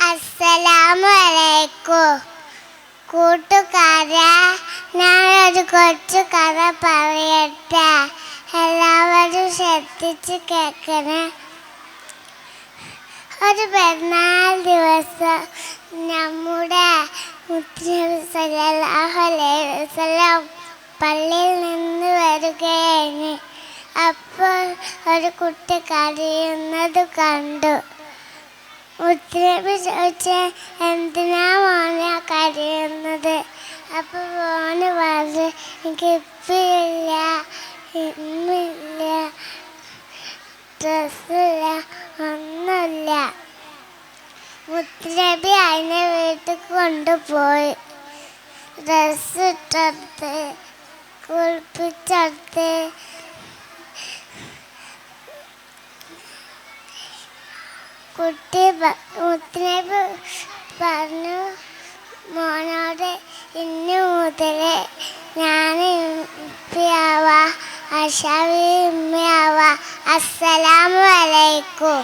അസ്സലാമു അലൈക്കും കൂട്ടുകാരാ, ഞാനൊരു കൊച്ചു കഥ പറയട്ടെ. എല്ലാവരും ശ്രദ്ധിച്ച് കേൾക്കണേ. ഒരു പെരുന്നാൾ ദിവസം നമ്മുടെ മുത്തുനബി സല്ലല്ലാഹു അലൈഹി വസല്ലം പള്ളിയിൽ നിന്ന് വരികയാണ്. അപ്പോൾ ഒരു കുട്ടി കരയുന്നത് കണ്ടു. മുത്തുനബി ചോദിച്ചു, എന്തിനാ മോനെ കരയുന്നത്? അപ്പോൾ മോന് പറഞ്ഞു, എനിക്ക് ഇപ്പില്ല, ഇന്നില്ല, ഡ്രസ്സില്ല, ഒന്നുമില്ല. മുത്തുനബി അതിനെ വീട്ടിൽ കൊണ്ടുപോയി. ഡ്രസ്സ് ഇട്ടെടുത്ത് കുളിപ്പിച്ചെടുത്ത് മുത്തുനബി പറഞ്ഞു, മോനോട് ഇന്നു മുതൽ ഞാൻ ഇമ്മയാവാ, അഷാവി ഇമ്മയാവാ. അസ്സലാമു അലൈക്കും.